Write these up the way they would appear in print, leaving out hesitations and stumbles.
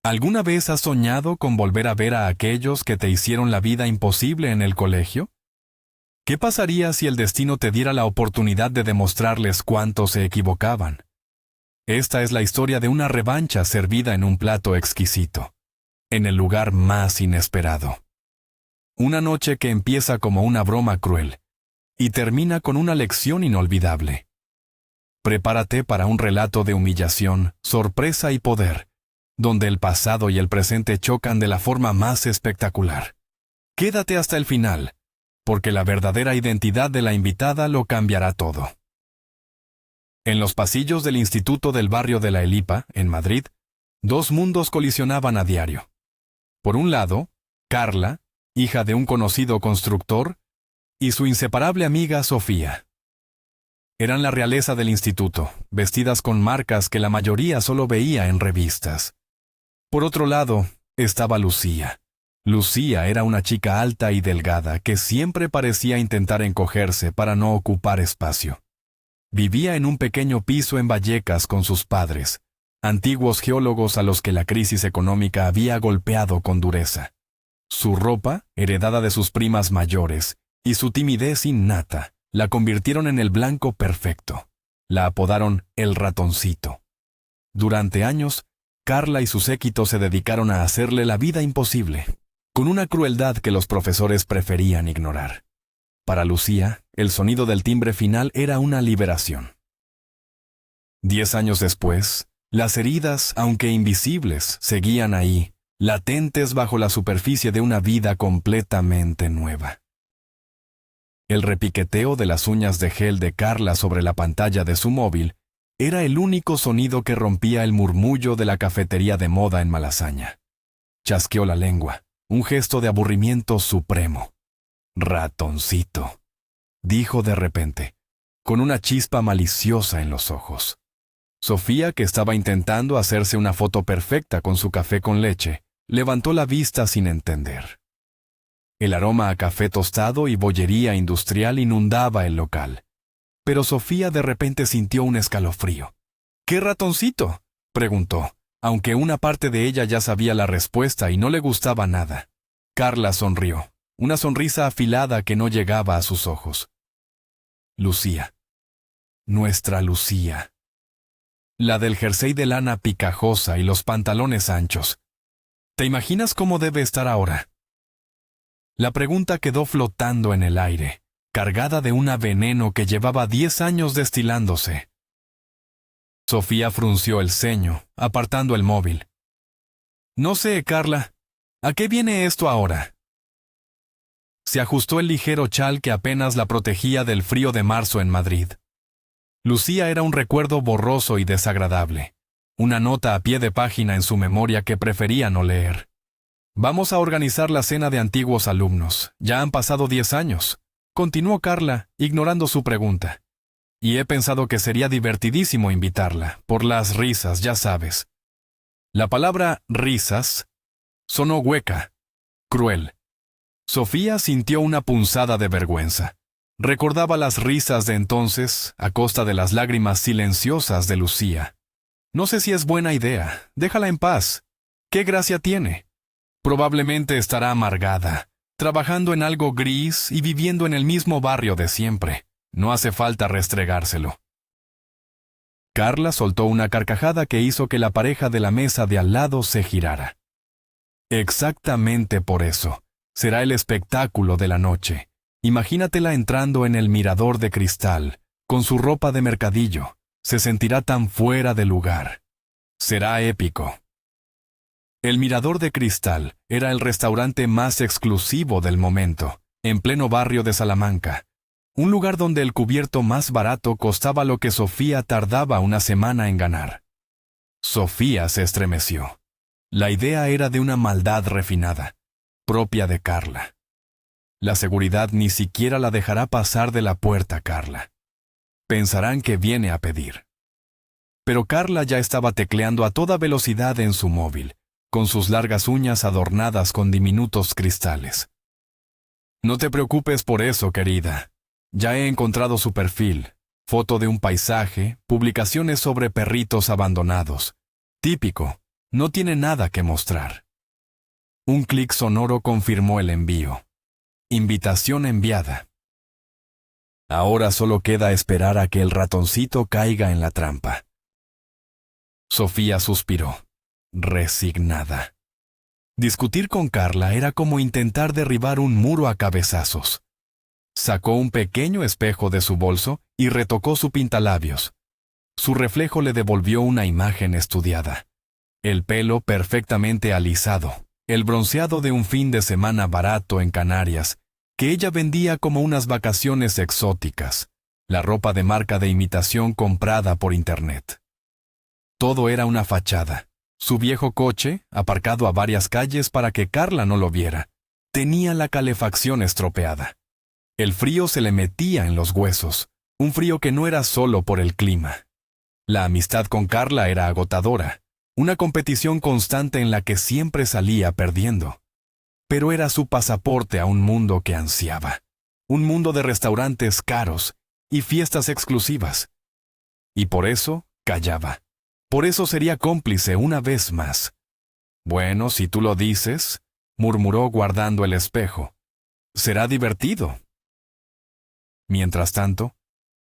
¿Alguna vez has soñado con volver a ver a aquellos que te hicieron la vida imposible en el colegio? ¿Qué pasaría si el destino te diera la oportunidad de demostrarles cuánto se equivocaban? Esta es la historia de una revancha servida en un plato exquisito, en el lugar más inesperado. Una noche que empieza como una broma cruel y termina con una lección inolvidable. Prepárate para un relato de humillación, sorpresa y poder, donde el pasado y el presente chocan de la forma más espectacular. Quédate hasta el final, porque la verdadera identidad de la invitada lo cambiará todo. En los pasillos del Instituto del Barrio de la Elipa, en Madrid, dos mundos colisionaban a diario. Por un lado, Carla, hija de un conocido constructor, y su inseparable amiga Sofía. Eran la realeza del instituto, vestidas con marcas que la mayoría solo veía en revistas. Por otro lado, estaba Lucía. Lucía era una chica alta y delgada que siempre parecía intentar encogerse para no ocupar espacio. Vivía en un pequeño piso en Vallecas con sus padres, antiguos geólogos a los que la crisis económica había golpeado con dureza. Su ropa, heredada de sus primas mayores, y su timidez innata, la convirtieron en el blanco perfecto. La apodaron el ratoncito. Durante años, Carla y su séquito se dedicaron a hacerle la vida imposible, con una crueldad que los profesores preferían ignorar. Para Lucía, el sonido del timbre final era una liberación. 10 años después, las heridas, aunque invisibles, seguían ahí, latentes bajo la superficie de una vida completamente nueva. El repiqueteo de las uñas de gel de Carla sobre la pantalla de su móvil era el único sonido que rompía el murmullo de la cafetería de moda en Malasaña. Chasqueó la lengua, un gesto de aburrimiento supremo. «Ratoncito», dijo de repente, con una chispa maliciosa en los ojos. Sofía, que estaba intentando hacerse una foto perfecta con su café con leche, levantó la vista sin entender. El aroma a café tostado y bollería industrial inundaba el local. Pero Sofía de repente sintió un escalofrío. «¿Qué ratoncito?», preguntó, aunque una parte de ella ya sabía la respuesta y no le gustaba nada. Carla sonrió, una sonrisa afilada que no llegaba a sus ojos. Lucía. Nuestra Lucía. La del jersey de lana picajosa y los pantalones anchos. ¿Te imaginas cómo debe estar ahora? La pregunta quedó flotando en el aire, cargada de un veneno que llevaba 10 años destilándose. Sofía frunció el ceño, apartando el móvil. «No sé, Carla. ¿A qué viene esto ahora?». Se ajustó el ligero chal que apenas la protegía del frío de marzo en Madrid. Lucía era un recuerdo borroso y desagradable, una nota a pie de página en su memoria que prefería no leer. «Vamos a organizar la cena de antiguos alumnos. Ya han pasado 10 años», continuó Carla, ignorando su pregunta. «Y he pensado que sería divertidísimo invitarla, por las risas, ya sabes». La palabra risas sonó hueca, cruel. Sofía sintió una punzada de vergüenza. Recordaba las risas de entonces, a costa de las lágrimas silenciosas de Lucía. «No sé si es buena idea. Déjala en paz. ¿Qué gracia tiene? Probablemente estará amargada, trabajando en algo gris y viviendo en el mismo barrio de siempre. No hace falta restregárselo». Carla soltó una carcajada que hizo que la pareja de la mesa de al lado se girara. «Exactamente por eso. Será el espectáculo de la noche. Imagínatela entrando en el mirador de cristal, con su ropa de mercadillo. Se sentirá tan fuera de lugar. Será épico». El Mirador de Cristal era el restaurante más exclusivo del momento, en pleno barrio de Salamanca, un lugar donde el cubierto más barato costaba lo que Sofía tardaba una semana en ganar. Sofía se estremeció. La idea era de una maldad refinada, propia de Carla. La seguridad ni siquiera la dejará pasar de la puerta, Carla. Pensarán que viene a pedir. Pero Carla ya estaba tecleando a toda velocidad en su móvil, con sus largas uñas adornadas con diminutos cristales. «No te preocupes por eso, querida. Ya he encontrado su perfil. Foto de un paisaje, publicaciones sobre perritos abandonados. Típico, No tiene nada que mostrar. Un clic sonoro confirmó el envío. Invitación enviada. Ahora solo queda esperar a que el ratoncito caiga en la trampa. Sofía suspiró, resignada. Discutir con Carla era como intentar derribar un muro a cabezazos. Sacó un pequeño espejo de su bolso y retocó su pintalabios. Su reflejo le devolvió una imagen estudiada. El pelo perfectamente alisado, el bronceado de un fin de semana barato en Canarias, que ella vendía como unas vacaciones exóticas, la ropa de marca de imitación comprada por internet. Todo era una fachada. Su viejo coche, aparcado a varias calles para que Carla no lo viera, tenía la calefacción estropeada. El frío se le metía en los huesos, un frío que no era solo por el clima. La amistad con Carla era agotadora, una competición constante en la que siempre salía perdiendo. Pero era su pasaporte a un mundo que ansiaba, un mundo de restaurantes caros y fiestas exclusivas. Y por eso callaba. Por eso sería cómplice una vez más. Bueno, si tú lo dices, murmuró guardando el espejo. Será divertido. Mientras tanto,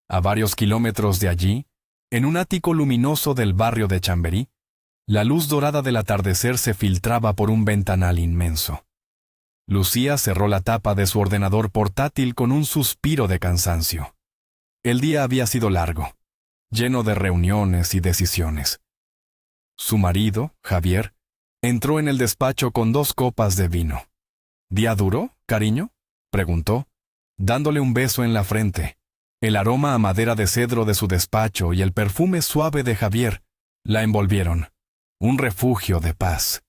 a varios kilómetros de allí, en un ático luminoso del barrio de Chamberí, la luz dorada del atardecer se filtraba por un ventanal inmenso. Lucía cerró la tapa de su ordenador portátil con un suspiro de cansancio. El día había sido largo, lleno de reuniones y decisiones. Su marido, Javier, entró en el despacho con 2 copas de vino. ¿Día duro, cariño?, preguntó, dándole un beso en la frente. El aroma a madera de cedro de su despacho y el perfume suave de Javier la envolvieron. Un refugio de paz.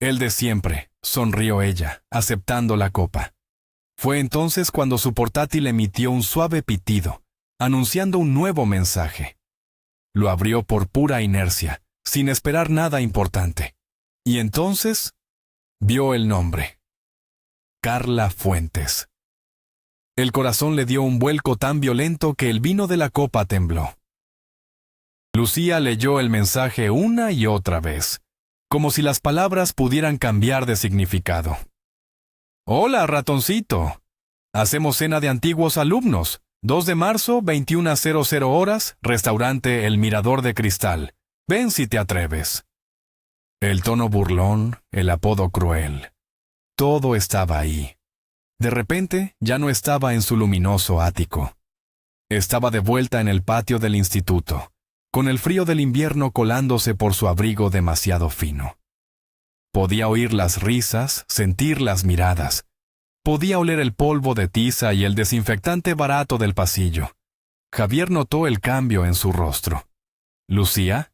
El de siempre, sonrió ella, aceptando la copa. Fue entonces cuando su portátil emitió un suave pitido, anunciando un nuevo mensaje. Lo abrió por pura inercia, sin esperar nada importante. Y entonces vio el nombre. Carla Fuentes. El corazón le dio un vuelco tan violento que el vino de la copa tembló. Lucía leyó el mensaje una y otra vez, como si las palabras pudieran cambiar de significado. Hola, ratoncito. Hacemos cena de antiguos alumnos. 2 de marzo, 21:00 horas, restaurante El Mirador de Cristal. Ven si te atreves. El tono burlón, el apodo cruel. Todo estaba ahí. De repente, ya no estaba en su luminoso ático. Estaba de vuelta en el patio del instituto, con el frío del invierno colándose por su abrigo demasiado fino. Podía oír las risas, sentir las miradas. Podía oler el polvo de tiza y el desinfectante barato del pasillo. Javier notó el cambio en su rostro. «Lucía,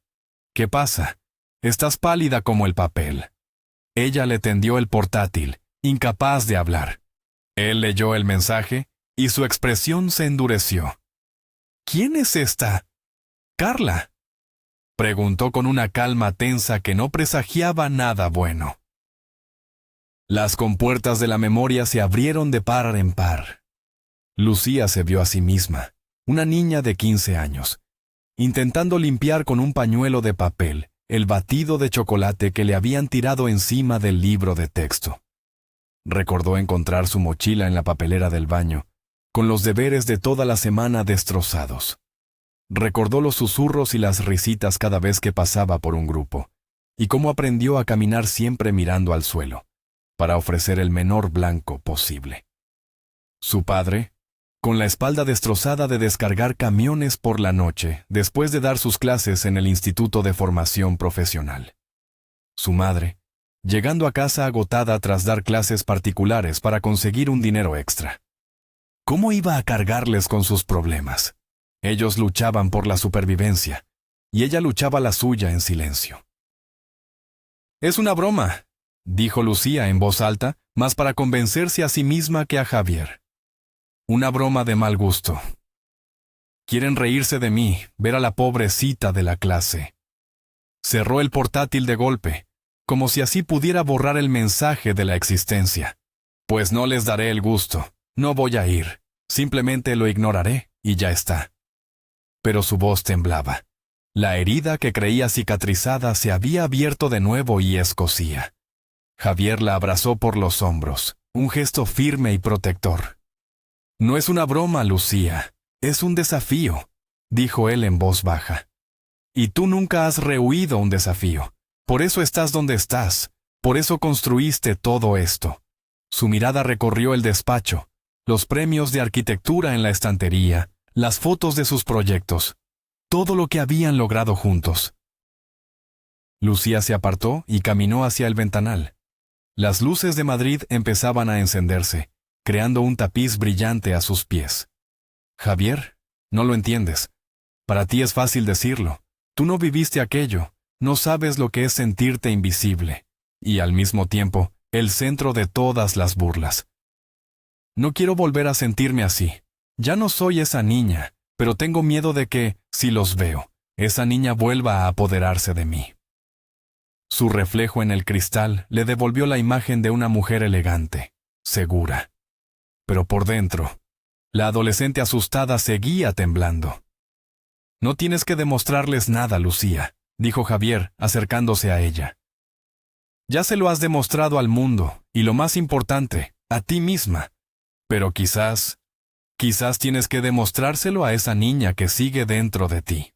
¿qué pasa? Estás pálida como el papel». Ella le tendió el portátil, incapaz de hablar. Él leyó el mensaje y su expresión se endureció. «¿Quién es esta?» «Carla», preguntó con una calma tensa que no presagiaba nada bueno. Las compuertas de la memoria se abrieron de par en par. Lucía se vio a sí misma, una niña de 15 años, intentando limpiar con un pañuelo de papel el batido de chocolate que le habían tirado encima del libro de texto. Recordó encontrar su mochila en la papelera del baño, con los deberes de toda la semana destrozados. Recordó los susurros y las risitas cada vez que pasaba por un grupo, y cómo aprendió a caminar siempre mirando al suelo, para ofrecer el menor blanco posible. Su padre, con la espalda destrozada de descargar camiones por la noche después de dar sus clases en el Instituto de Formación Profesional. Su madre, llegando a casa agotada tras dar clases particulares para conseguir un dinero extra. ¿Cómo iba a cargarles con sus problemas? Ellos luchaban por la supervivencia, y ella luchaba la suya en silencio. «Es una broma», dijo Lucía en voz alta, más para convencerse a sí misma que a Javier. «Una broma de mal gusto. Quieren reírse de mí, ver a la pobrecita de la clase». Cerró el portátil de golpe, como si así pudiera borrar el mensaje de la existencia. «Pues no les daré el gusto, no voy a ir, simplemente lo ignoraré y ya está». Pero su voz temblaba. La herida que creía cicatrizada se había abierto de nuevo y escocía. Javier la abrazó por los hombros, un gesto firme y protector. «No es una broma, Lucía, es un desafío», dijo él en voz baja. «Y tú nunca has rehuido un desafío. Por eso estás donde estás, por eso construiste todo esto». Su mirada recorrió el despacho, los premios de arquitectura en la estantería, las fotos de sus proyectos, todo lo que habían logrado juntos. Lucía se apartó y caminó hacia el ventanal. Las luces de Madrid empezaban a encenderse, creando un tapiz brillante a sus pies. «Javier, no lo entiendes. Para ti es fácil decirlo. Tú no viviste aquello, no sabes lo que es sentirte invisible, y al mismo tiempo, el centro de todas las burlas. No quiero volver a sentirme así. Ya no soy esa niña, pero tengo miedo de que, si los veo, esa niña vuelva a apoderarse de mí». Su reflejo en el cristal le devolvió la imagen de una mujer elegante, segura. Pero por dentro, la adolescente asustada seguía temblando. «No tienes que demostrarles nada, Lucía», dijo Javier, acercándose a ella. «Ya se lo has demostrado al mundo, y lo más importante, a ti misma. Pero quizás tienes que demostrárselo a esa niña que sigue dentro de ti».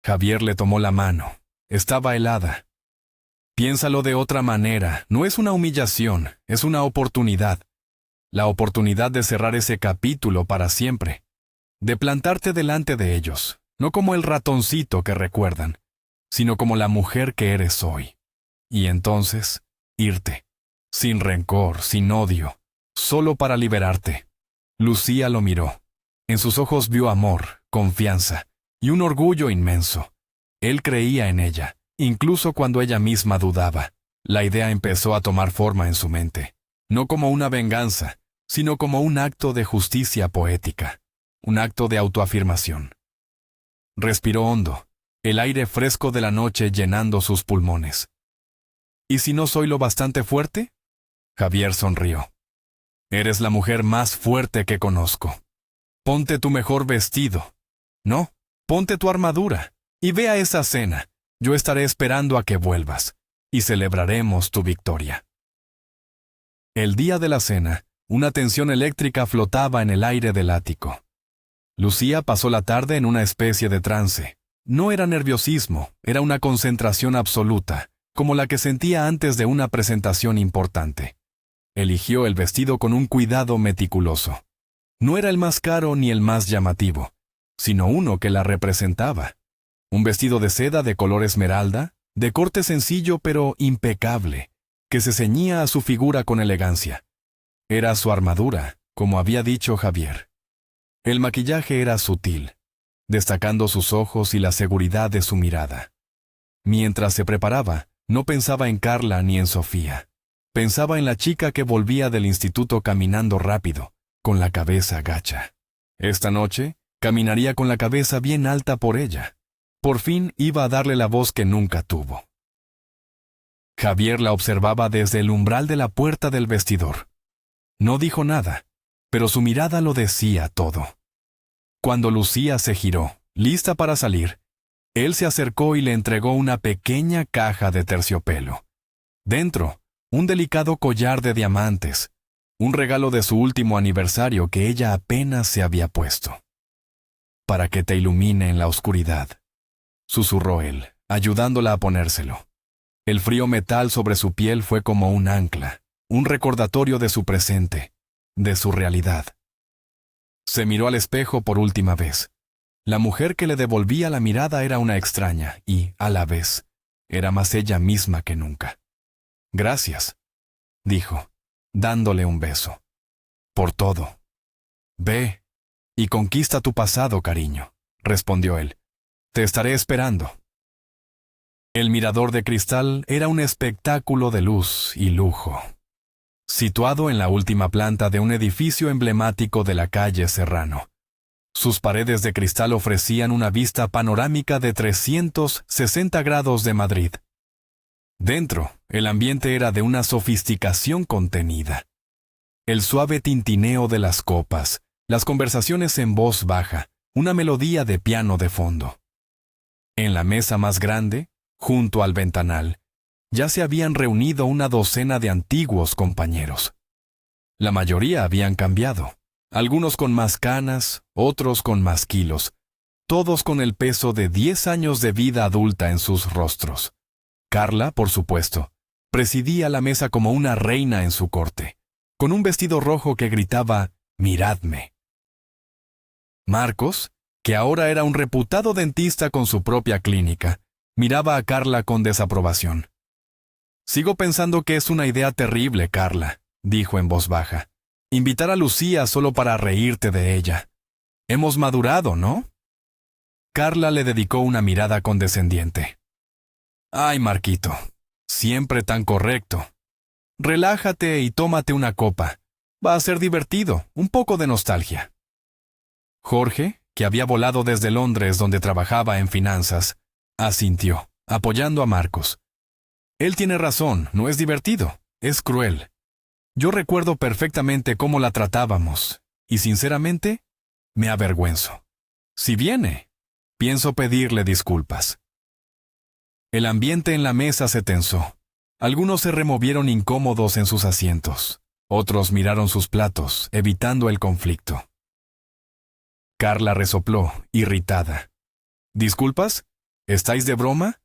Javier le tomó la mano. Estaba helada. «Piénsalo de otra manera, no es una humillación, es una oportunidad. La oportunidad de cerrar ese capítulo para siempre. De plantarte delante de ellos, no como el ratoncito que recuerdan, sino como la mujer que eres hoy. Y entonces, irte, sin rencor, sin odio, solo para liberarte». Lucía lo miró. En sus ojos vio amor, confianza y un orgullo inmenso. Él creía en ella, incluso cuando ella misma dudaba. La idea empezó a tomar forma en su mente, no como una venganza, sino como un acto de justicia poética, un acto de autoafirmación. Respiró hondo, el aire fresco de la noche llenando sus pulmones. «¿Y si no soy lo bastante fuerte?». Javier sonrió. «Eres la mujer más fuerte que conozco. Ponte tu mejor vestido. No, ponte tu armadura. Y ve a esa cena. Yo estaré esperando a que vuelvas, y celebraremos tu victoria». El día de la cena, una tensión eléctrica flotaba en el aire del ático. Lucía pasó la tarde en una especie de trance. No era nerviosismo, era una concentración absoluta, como la que sentía antes de una presentación importante. Eligió el vestido con un cuidado meticuloso. No era el más caro ni el más llamativo, sino uno que la representaba. Un vestido de seda de color esmeralda, de corte sencillo pero impecable, que se ceñía a su figura con elegancia. Era su armadura, como había dicho Javier. El maquillaje era sutil, destacando sus ojos y la seguridad de su mirada. Mientras se preparaba, no pensaba en Carla ni en Sofía. Pensaba en la chica que volvía del instituto caminando rápido, con la cabeza gacha. Esta noche, caminaría con la cabeza bien alta por ella. Por fin iba a darle la voz que nunca tuvo. Javier la observaba desde el umbral de la puerta del vestidor. No dijo nada, pero su mirada lo decía todo. Cuando Lucía se giró, lista para salir, él se acercó y le entregó una pequeña caja de terciopelo. Dentro, un delicado collar de diamantes, un regalo de su último aniversario que ella apenas se había puesto. «Para que te ilumine en la oscuridad», susurró él, ayudándola a ponérselo. El frío metal sobre su piel fue como un ancla, un recordatorio de su presente, de su realidad. Se miró al espejo por última vez. La mujer que le devolvía la mirada era una extraña y, a la vez, era más ella misma que nunca. «Gracias», dijo, dándole un beso. «Por todo». «Ve y conquista tu pasado, cariño», respondió él. «Te estaré esperando». El mirador de cristal era un espectáculo de luz y lujo. Situado en la última planta de un edificio emblemático de la calle Serrano. Sus paredes de cristal ofrecían una vista panorámica de 360 grados de Madrid. Dentro, el ambiente era de una sofisticación contenida. El suave tintineo de las copas, las conversaciones en voz baja, una melodía de piano de fondo. En la mesa más grande, junto al ventanal, ya se habían reunido una docena de antiguos compañeros. La mayoría habían cambiado, algunos con más canas, otros con más kilos, todos con el peso de 10 años de vida adulta en sus rostros. Carla, por supuesto, presidía la mesa como una reina en su corte, con un vestido rojo que gritaba «Miradme». Marcos, que ahora era un reputado dentista con su propia clínica, miraba a Carla con desaprobación. «Sigo pensando que es una idea terrible, Carla», dijo en voz baja. «Invitar a Lucía solo para reírte de ella. Hemos madurado, ¿no?» Carla le dedicó una mirada condescendiente. «Ay, Marquito, siempre tan correcto. Relájate y tómate una copa. Va a ser divertido, un poco de nostalgia». Jorge, que había volado desde Londres donde trabajaba en finanzas, asintió, apoyando a Marcos. «Él tiene razón, no es divertido, es cruel. Yo recuerdo perfectamente cómo la tratábamos, y sinceramente, me avergüenzo. Si viene, pienso pedirle disculpas». El ambiente en la mesa se tensó. Algunos se removieron incómodos en sus asientos. Otros miraron sus platos, evitando el conflicto. Carla resopló, irritada. «¿Disculpas? ¿Estáis de broma?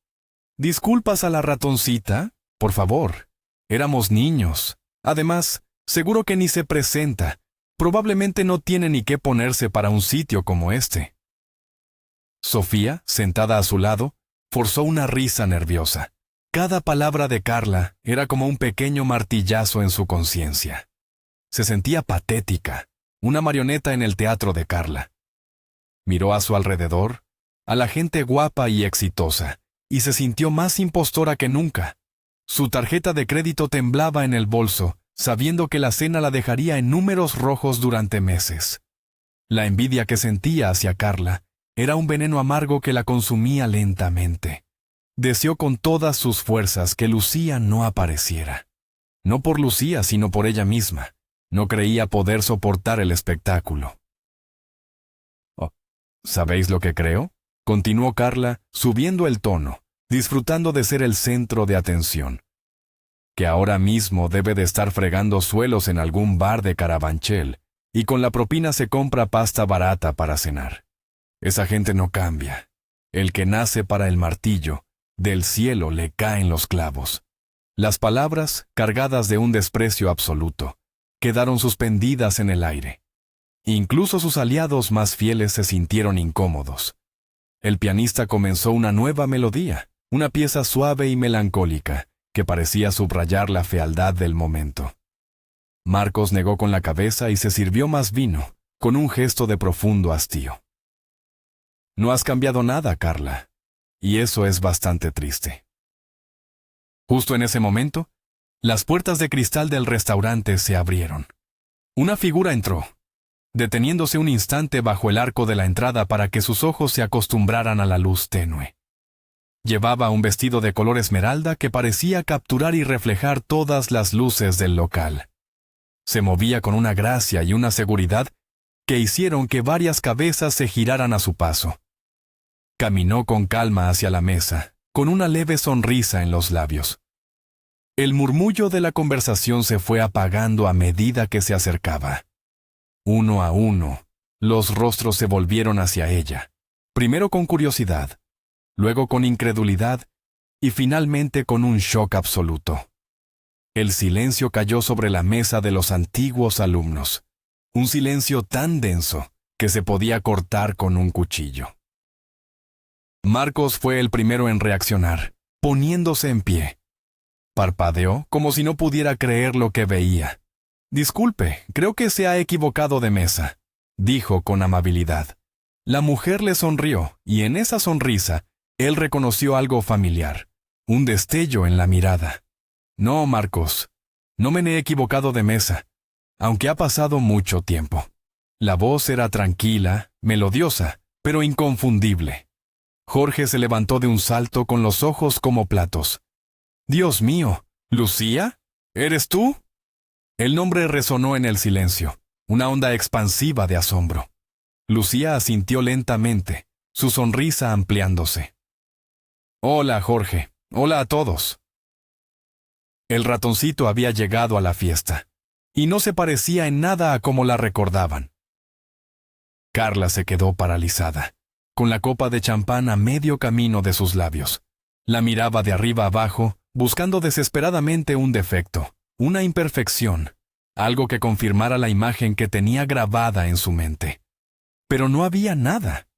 ¿Disculpas a la ratoncita? Por favor. Éramos niños. Además, seguro que ni se presenta. Probablemente no tiene ni qué ponerse para un sitio como este». Sofía, sentada a su lado, forzó una risa nerviosa. Cada palabra de Carla era como un pequeño martillazo en su conciencia. Se sentía patética, una marioneta en el teatro de Carla. Miró a su alrededor, a la gente guapa y exitosa, y se sintió más impostora que nunca. Su tarjeta de crédito temblaba en el bolso, sabiendo que la cena la dejaría en números rojos durante meses. La envidia que sentía hacia Carla era un veneno amargo que la consumía lentamente. Deseó con todas sus fuerzas que Lucía no apareciera. No por Lucía, sino por ella misma. No creía poder soportar el espectáculo. «Oh, ¿sabéis lo que creo?», continuó Carla, subiendo el tono, disfrutando de ser el centro de atención. «Que ahora mismo debe de estar fregando suelos en algún bar de Carabanchel, y con la propina se compra pasta barata para cenar. Esa gente no cambia. El que nace para el martillo, del cielo le caen los clavos». Las palabras, cargadas de un desprecio absoluto, quedaron suspendidas en el aire. Incluso sus aliados más fieles se sintieron incómodos. El pianista comenzó una nueva melodía, una pieza suave y melancólica, que parecía subrayar la fealdad del momento. Marcos negó con la cabeza y se sirvió más vino, con un gesto de profundo hastío. «No has cambiado nada, Carla, y eso es bastante triste». Justo en ese momento, las puertas de cristal del restaurante se abrieron. Una figura entró, deteniéndose un instante bajo el arco de la entrada para que sus ojos se acostumbraran a la luz tenue. Llevaba un vestido de color esmeralda que parecía capturar y reflejar todas las luces del local. Se movía con una gracia y una seguridad que hicieron que varias cabezas se giraran a su paso. Caminó con calma hacia la mesa, con una leve sonrisa en los labios. El murmullo de la conversación se fue apagando a medida que se acercaba. Uno a uno, los rostros se volvieron hacia ella, primero con curiosidad, luego con incredulidad y finalmente con un shock absoluto. El silencio cayó sobre la mesa de los antiguos alumnos, un silencio tan denso que se podía cortar con un cuchillo. Marcos fue el primero en reaccionar, poniéndose en pie. Parpadeó como si no pudiera creer lo que veía. «Disculpe, creo que se ha equivocado de mesa», dijo con amabilidad. La mujer le sonrió, y en esa sonrisa, él reconoció algo familiar, un destello en la mirada. «No, Marcos, no me he equivocado de mesa, aunque ha pasado mucho tiempo». La voz era tranquila, melodiosa, pero inconfundible. Jorge se levantó de un salto con los ojos como platos. «Dios mío, ¿Lucía? ¿Eres tú?» El nombre resonó en el silencio, una onda expansiva de asombro. Lucía asintió lentamente, su sonrisa ampliándose. Hola, Jorge. Hola a todos. El ratoncito había llegado a la fiesta, y no se parecía en nada a como la recordaban. Carla se quedó paralizada, con la copa de champán a medio camino de sus labios. La miraba de arriba abajo, buscando desesperadamente un defecto, una imperfección, algo que confirmara la imagen que tenía grabada en su mente. Pero no había nada.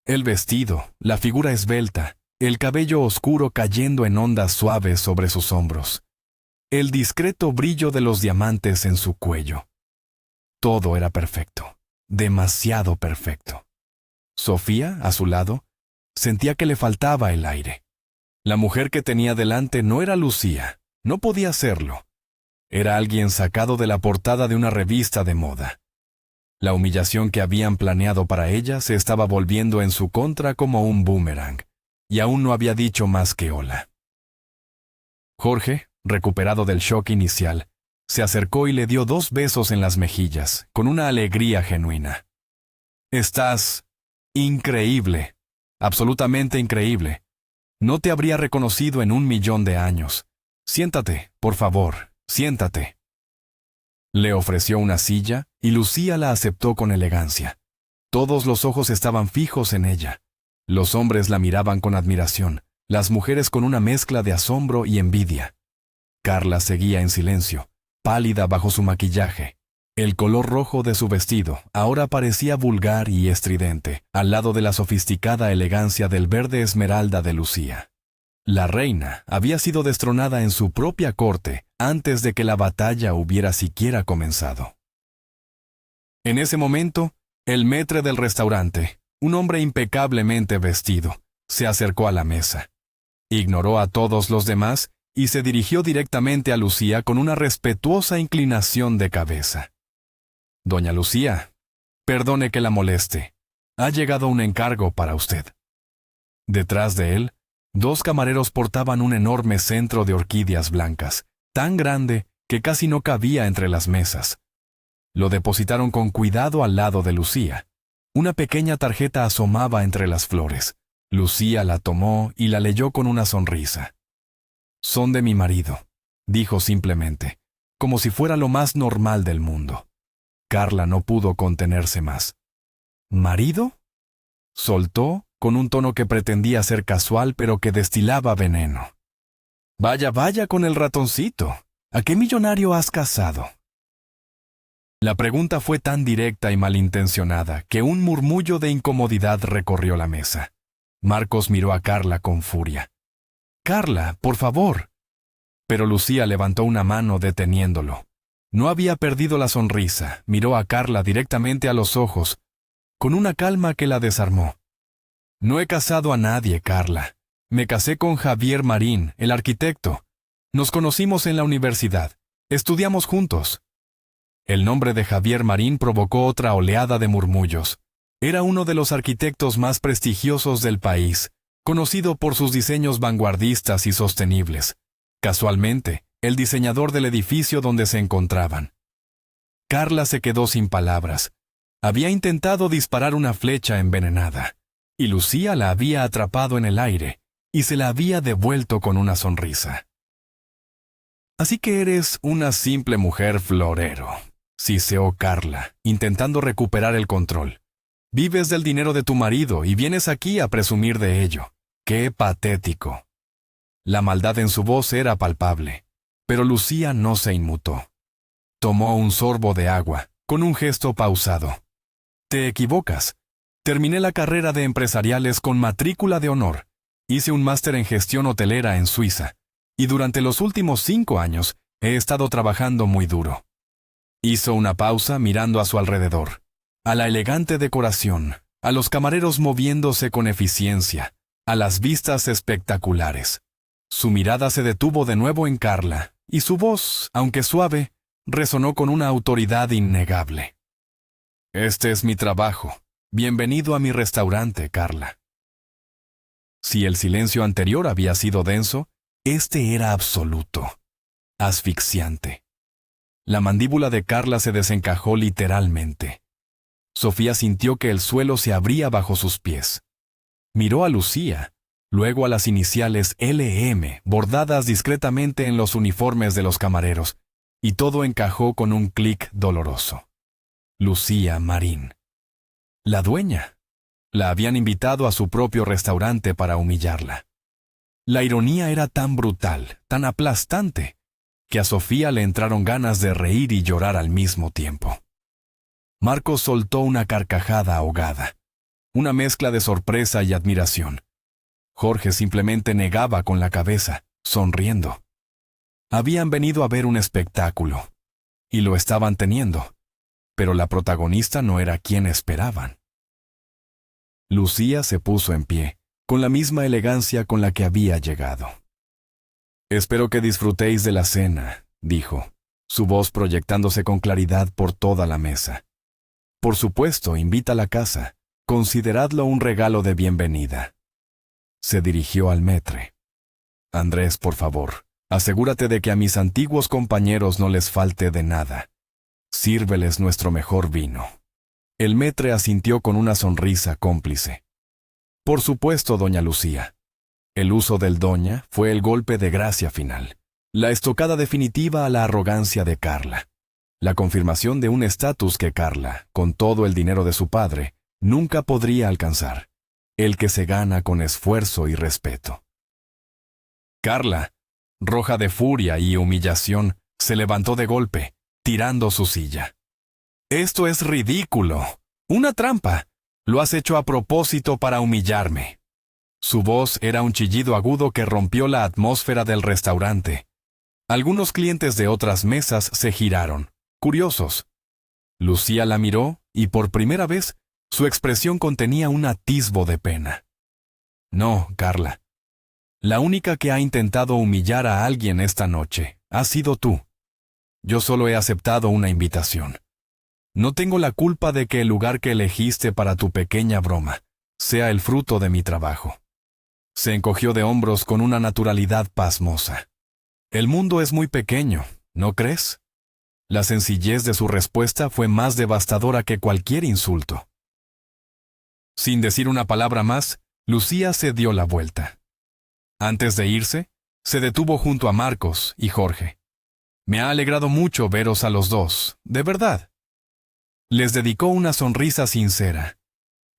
El vestido, la figura esbelta, el cabello oscuro cayendo en ondas suaves sobre sus hombros, el discreto brillo de los diamantes en su cuello. Todo era perfecto, demasiado perfecto. Sofía, a su lado, sentía que le faltaba el aire. La mujer que tenía delante no era Lucía, no podía serlo. Era alguien sacado de la portada de una revista de moda. La humillación que habían planeado para ella se estaba volviendo en su contra como un boomerang, y aún no había dicho más que hola. Jorge, recuperado del shock inicial, se acercó y le dio 2 besos en las mejillas, con una alegría genuina. «Estás increíble, absolutamente increíble. No te habría reconocido en 1.000.000 de años. Siéntate, por favor, siéntate». Le ofreció una silla, y Lucía la aceptó con elegancia. Todos los ojos estaban fijos en ella. Los hombres la miraban con admiración, las mujeres con una mezcla de asombro y envidia. Carla seguía en silencio, pálida bajo su maquillaje. El color rojo de su vestido ahora parecía vulgar y estridente, al lado de la sofisticada elegancia del verde esmeralda de Lucía. La reina había sido destronada en su propia corte antes de que la batalla hubiera siquiera comenzado. En ese momento, el maître del restaurante, un hombre impecablemente vestido, se acercó a la mesa. Ignoró a todos los demás y se dirigió directamente a Lucía con una respetuosa inclinación de cabeza. «Doña Lucía, perdone que la moleste. Ha llegado un encargo para usted». Detrás de él, 2 camareros portaban un enorme centro de orquídeas blancas, tan grande que casi no cabía entre las mesas. Lo depositaron con cuidado al lado de Lucía. Una pequeña tarjeta asomaba entre las flores. Lucía la tomó y la leyó con una sonrisa. «Son de mi marido», dijo simplemente, como si fuera lo más normal del mundo. Carla no pudo contenerse más. «¿Marido?», soltó, con un tono que pretendía ser casual pero que destilaba veneno. «Vaya, vaya con el ratoncito. ¿A qué millonario has casado?». La pregunta fue tan directa y malintencionada que un murmullo de incomodidad recorrió la mesa. Marcos miró a Carla con furia. «Carla, por favor». Pero Lucía levantó una mano deteniéndolo. No había perdido la sonrisa, miró a Carla directamente a los ojos, con una calma que la desarmó. «No he casado a nadie, Carla. Me casé con Javier Marín, el arquitecto. Nos conocimos en la universidad. Estudiamos juntos». El nombre de Javier Marín provocó otra oleada de murmullos. Era uno de los arquitectos más prestigiosos del país, conocido por sus diseños vanguardistas y sostenibles. Casualmente, el diseñador del edificio donde se encontraban. Carla se quedó sin palabras. Había intentado disparar una flecha envenenada, y Lucía la había atrapado en el aire, y se la había devuelto con una sonrisa. «Así que eres una simple mujer florero», siseó Carla, intentando recuperar el control. «Vives del dinero de tu marido y vienes aquí a presumir de ello. ¡Qué patético!». La maldad en su voz era palpable, pero Lucía no se inmutó. Tomó un sorbo de agua, con un gesto pausado. «Te equivocas. Terminé la carrera de empresariales con matrícula de honor. Hice un máster en gestión hotelera en Suiza, y durante los últimos 5 años he estado trabajando muy duro». Hizo una pausa mirando a su alrededor, a la elegante decoración, a los camareros moviéndose con eficiencia, a las vistas espectaculares. Su mirada se detuvo de nuevo en Carla, y su voz, aunque suave, resonó con una autoridad innegable. «Este es mi trabajo. Bienvenido a mi restaurante, Carla». Si el silencio anterior había sido denso, este era absoluto, asfixiante. La mandíbula de Carla se desencajó literalmente. Sofía sintió que el suelo se abría bajo sus pies. Miró a Lucía, luego a las iniciales LM bordadas discretamente en los uniformes de los camareros, y todo encajó con un clic doloroso. Lucía Marín. La dueña. La habían invitado a su propio restaurante para humillarla. La ironía era tan brutal, tan aplastante, que a Sofía le entraron ganas de reír y llorar al mismo tiempo. Marcos soltó una carcajada ahogada, una mezcla de sorpresa y admiración. Jorge simplemente negaba con la cabeza, sonriendo. Habían venido a ver un espectáculo, y lo estaban teniendo, pero la protagonista no era quien esperaban. Lucía se puso en pie, con la misma elegancia con la que había llegado. «Espero que disfrutéis de la cena», dijo, su voz proyectándose con claridad por toda la mesa. «Por supuesto, invita a la casa. Consideradlo un regalo de bienvenida». Se dirigió al maître. «Andrés, por favor, asegúrate de que a mis antiguos compañeros no les falte de nada. Sírveles nuestro mejor vino». El maître asintió con una sonrisa cómplice. «Por supuesto, doña Lucía». El uso del doña fue el golpe de gracia final, la estocada definitiva a la arrogancia de Carla, la confirmación de un estatus que Carla, con todo el dinero de su padre, nunca podría alcanzar, el que se gana con esfuerzo y respeto. Carla, roja de furia y humillación, se levantó de golpe, tirando su silla. «Esto es ridículo. Una trampa. Lo has hecho a propósito para humillarme». Su voz era un chillido agudo que rompió la atmósfera del restaurante. Algunos clientes de otras mesas se giraron, curiosos. Lucía la miró y por primera vez su expresión contenía un atisbo de pena. «No, Carla. La única que ha intentado humillar a alguien esta noche ha sido tú. Yo solo he aceptado una invitación. No tengo la culpa de que el lugar que elegiste para tu pequeña broma sea el fruto de mi trabajo». Se encogió de hombros con una naturalidad pasmosa. «El mundo es muy pequeño, ¿no crees?». La sencillez de su respuesta fue más devastadora que cualquier insulto. Sin decir una palabra más, Lucía se dio la vuelta. Antes de irse, se detuvo junto a Marcos y Jorge. «Me ha alegrado mucho veros a los dos, de verdad». Les dedicó una sonrisa sincera,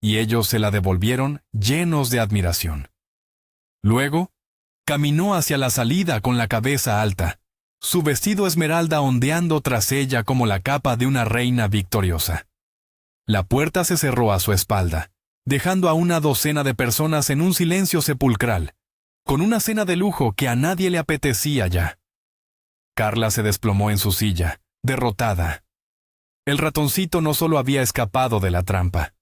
y ellos se la devolvieron llenos de admiración. Luego, caminó hacia la salida con la cabeza alta, su vestido esmeralda ondeando tras ella como la capa de una reina victoriosa. La puerta se cerró a su espalda, dejando a una docena de personas en un silencio sepulcral, con una cena de lujo que a nadie le apetecía ya. Carla se desplomó en su silla, derrotada. El ratoncito no solo había escapado de la trampa.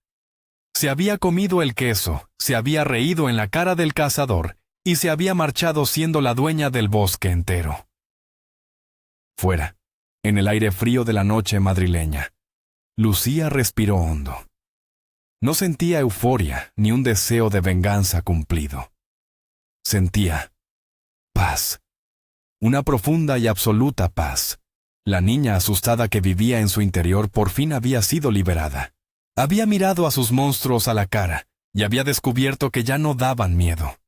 Se había comido el queso, se había reído en la cara del cazador y se había marchado siendo la dueña del bosque entero. Fuera, en el aire frío de la noche madrileña, Lucía respiró hondo. No sentía euforia ni un deseo de venganza cumplido. Sentía paz, una profunda y absoluta paz. La niña asustada que vivía en su interior por fin había sido liberada. Había mirado a sus monstruos a la cara y había descubierto que ya no daban miedo.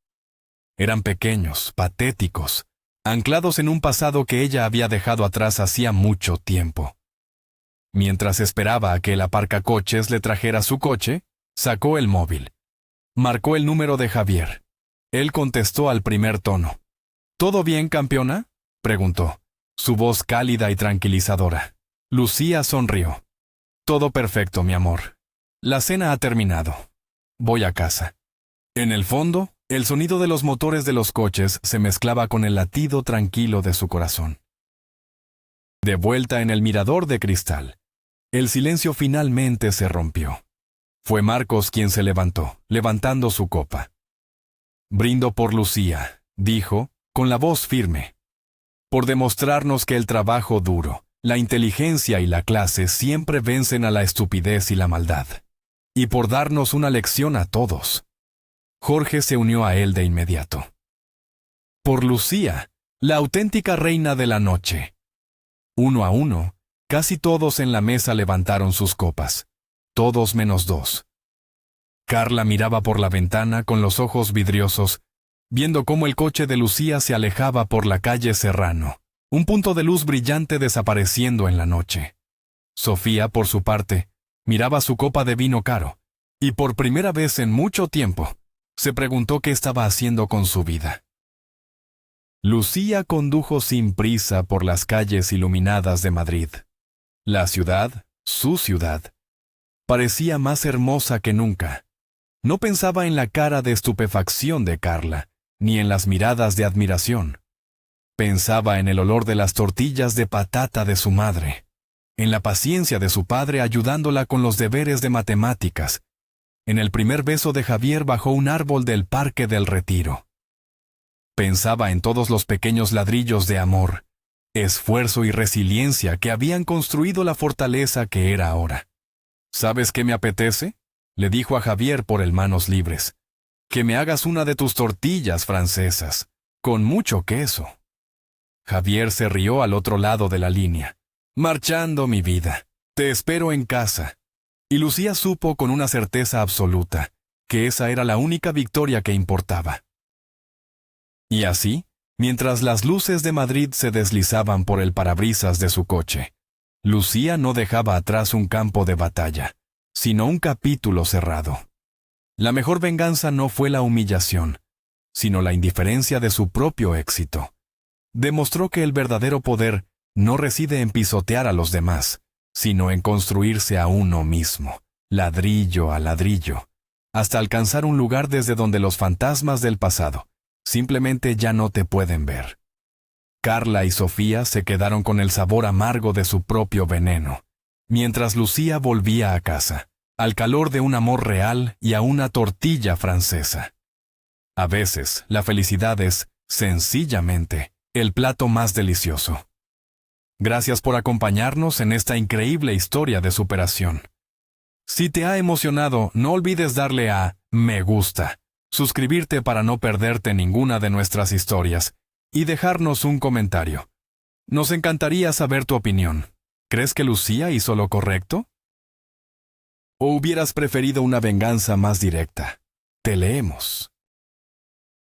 Eran pequeños, patéticos, anclados en un pasado que ella había dejado atrás hacía mucho tiempo. Mientras esperaba a que el aparcacoches le trajera su coche, sacó el móvil. Marcó el número de Javier. Él contestó al primer tono. «¿Todo bien, campeona?», preguntó, su voz cálida y tranquilizadora. Lucía sonrió. «Todo perfecto, mi amor. La cena ha terminado. Voy a casa». En el fondo, el sonido de los motores de los coches se mezclaba con el latido tranquilo de su corazón. De vuelta en el mirador de cristal, el silencio finalmente se rompió. Fue Marcos quien se levantó, levantando su copa. «Brindo por Lucía», dijo, con la voz firme, «por demostrarnos que el trabajo duro, la inteligencia y la clase siempre vencen a la estupidez y la maldad. Y por darnos una lección a todos». Jorge se unió a él de inmediato. «Por Lucía, la auténtica reina de la noche». Uno a uno, casi todos en la mesa levantaron sus copas. Todos menos dos. Carla miraba por la ventana con los ojos vidriosos viendo cómo el coche de Lucía se alejaba por la calle Serrano, un punto de luz brillante desapareciendo en la noche. Sofía, por su parte, miraba su copa de vino caro, y por primera vez en mucho tiempo, se preguntó qué estaba haciendo con su vida. Lucía condujo sin prisa por las calles iluminadas de Madrid. La ciudad, su ciudad, parecía más hermosa que nunca. No pensaba en la cara de estupefacción de Carla, ni en las miradas de admiración. Pensaba en el olor de las tortillas de patata de su madre, en la paciencia de su padre ayudándola con los deberes de matemáticas, en el primer beso de Javier bajo un árbol del Parque del Retiro. Pensaba en todos los pequeños ladrillos de amor, esfuerzo y resiliencia que habían construido la fortaleza que era ahora. ¿Sabes qué me apetece?, le dijo a Javier por el manos libres. Que me hagas una de tus tortillas francesas, con mucho queso. Javier se rió al otro lado de la línea. Marchando, mi vida. Te espero en casa. Y Lucía supo con una certeza absoluta que esa era la única victoria que importaba. Y así, mientras las luces de Madrid se deslizaban por el parabrisas de su coche, Lucía no dejaba atrás un campo de batalla, sino un capítulo cerrado. La mejor venganza no fue la humillación, sino la indiferencia de su propio éxito. Demostró que el verdadero poder no reside en pisotear a los demás, sino en construirse a uno mismo, ladrillo a ladrillo, hasta alcanzar un lugar desde donde los fantasmas del pasado simplemente ya no te pueden ver. Carla y Sofía se quedaron con el sabor amargo de su propio veneno, mientras Lucía volvía a casa, al calor de un amor real y a una tortilla francesa. A veces, la felicidad es, sencillamente, el plato más delicioso. Gracias por acompañarnos en esta increíble historia de superación. Si te ha emocionado, no olvides darle a me gusta, suscribirte para no perderte ninguna de nuestras historias y dejarnos un comentario. Nos encantaría saber tu opinión. ¿Crees que Lucía hizo lo correcto? ¿O hubieras preferido una venganza más directa? Te leemos.